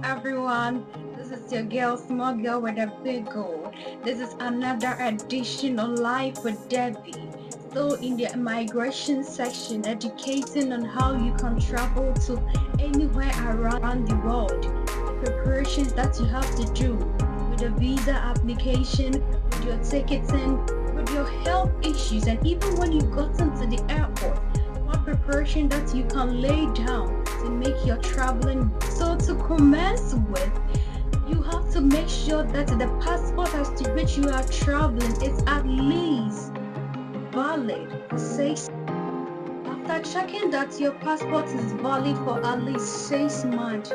everyone. This is your girl, small girl with a big goal. This is another edition of Life with Debbie. So, in the immigration section, educating on how you can travel to anywhere around the world, the preparations that you have to do with the visa application, with your ticketing, with your health issues, and even when you got into the airport, what preparation that you can lay down to make your traveling. So to commence with, you have to make sure that the passport as to which you are traveling is at least valid for 6. After checking that your passport is valid for at least 6 months,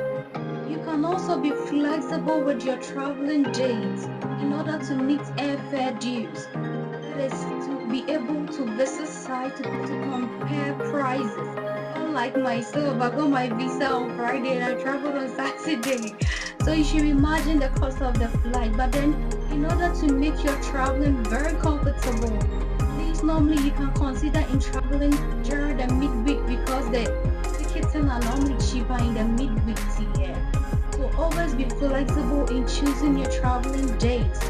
you can also be flexible with your traveling dates in order to meet airfare dues. That is to be able to visit sites to compare prices. Unlike myself, I got my visa on Friday and I traveled on Saturday. So you should imagine the cost of the flight. But then, in order to make your traveling very comfortable, please normally you can consider in traveling during the midweek because the tickets are normally cheaper in the midweek here. So always be flexible in choosing your traveling dates.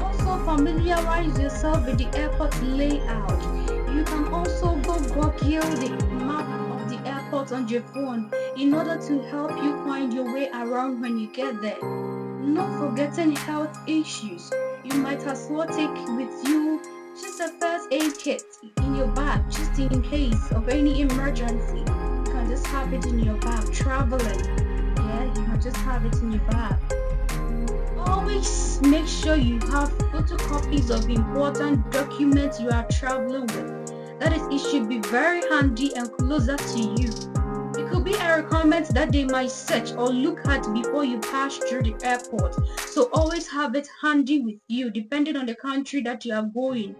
Also familiarize yourself with the airport layout. You can also go Google the map of the airport on your phone in order to help you find your way around when you get there. Not forgetting health issues. You might as well take with you just a first aid kit in your bag just in case of any emergency. You can just have it in your bag traveling. Yeah, you can just have it in your bag. Always make sure you have photocopies of important documents you are traveling with. That is, it should be very handy and closer to you. It could be a requirement that they might search or look at before you pass through the airport. So always have it handy with you depending on the country that you are going.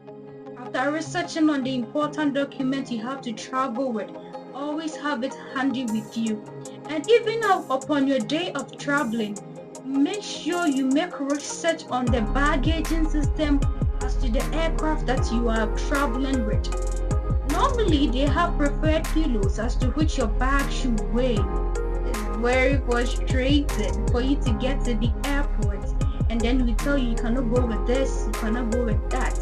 After researching on the important documents you have to travel with, always have it handy with you. And even upon your day of traveling, make sure you make research on the baggaging system as to the aircraft that you are traveling with. Normally, they have preferred kilos as to which your bag should weigh. It's very frustrating for you to get to the airport and then we tell you you cannot go with this, you cannot go with that.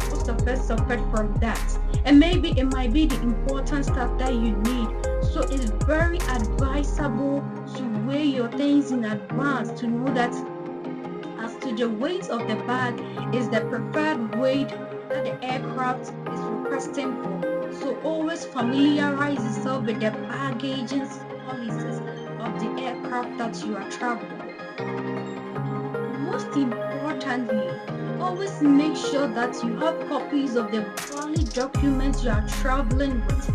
Most of us suffered from that. And maybe it might be the important stuff that you need. So it's very advisable to weigh your things in advance to know that as to the weight of the bag is the preferred weight that the aircraft is requesting for. So always familiarize yourself with the baggaging policies of the aircraft that you are traveling with. Most importantly, always make sure that you have copies of the valid documents you are traveling with.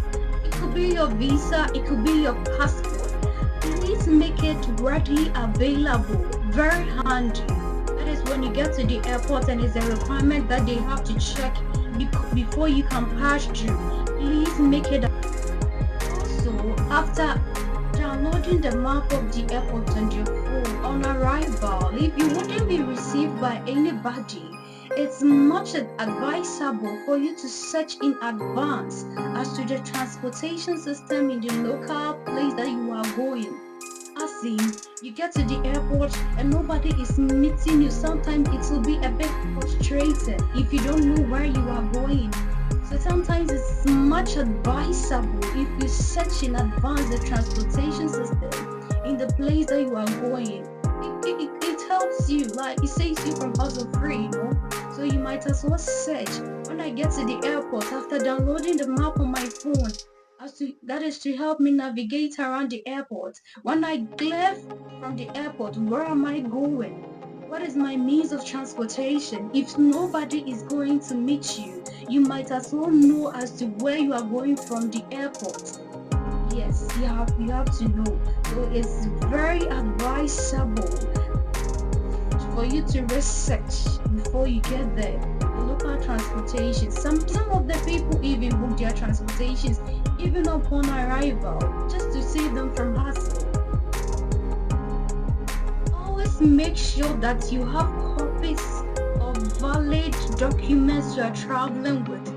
It could be your visa, it could be your passport. Please make it readily available, very handy. That is when you get to the airport and it's a requirement that they have to check before you can pass through. Please make it. Also, after downloading the map of the airport on your phone on arrival, if you wouldn't be received by anybody, it's much advisable for you to search in advance as to the transportation system in the local place that you are going. As in, you get to the airport and nobody is meeting you. Sometimes it will be a bit frustrating if you don't know where you are going. So sometimes it's much advisable if you search in advance the transportation system in the place that you are going. It helps you, like it saves you from hustle free, So you might as well search. When I get to the airport, after downloading the map on my phone, that is to help me navigate around the airport. When I left from the airport, where am I going? What is my means of transportation? If nobody is going to meet you, you might as well know as to where you are going from the airport. Yes, you have to know. So it's very advisable for you to research before you get there. The local transportation. Some of the people even book their transportations even upon arrival just to save them from hassle. Always make sure that you have copies of valid documents you are traveling with.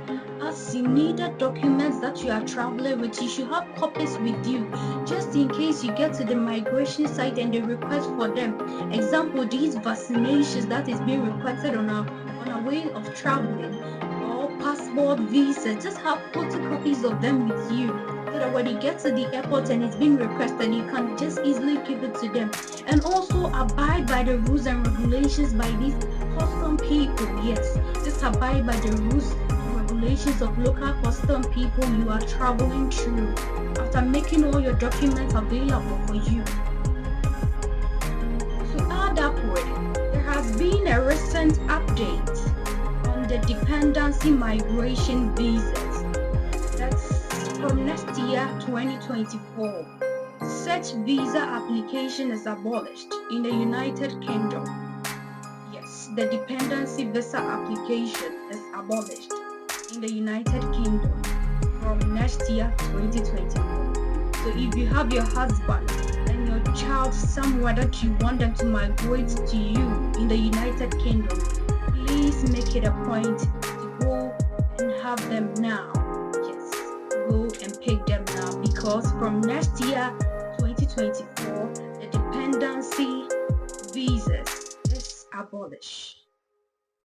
As the needed documents that you are traveling with. You should have copies with you, just in case you get to the migration site and they request for them. Example, these vaccinations that is being requested on a way of traveling, or passport, visa. Just have photocopies of them with you, so that when you get to the airport and it's being requested, you can just easily give it to them. And also abide by the rules and regulations by these custom people. Yes, just abide by the rules and regulations of local custom people you are traveling through after making all your documents available for you. To add upward, there has been a recent update on the dependency migration visas. That's from next year, 2024. Such visa application is abolished in the United Kingdom. Yes, the dependency visa application is abolished in the United Kingdom from next year, 2024. So if you have your husband and your child somewhere that you want them to migrate to you in the United Kingdom, please make it a point to go and have them now. Yes, go and pick them now, because from next year, 2024, the dependency visas is abolished.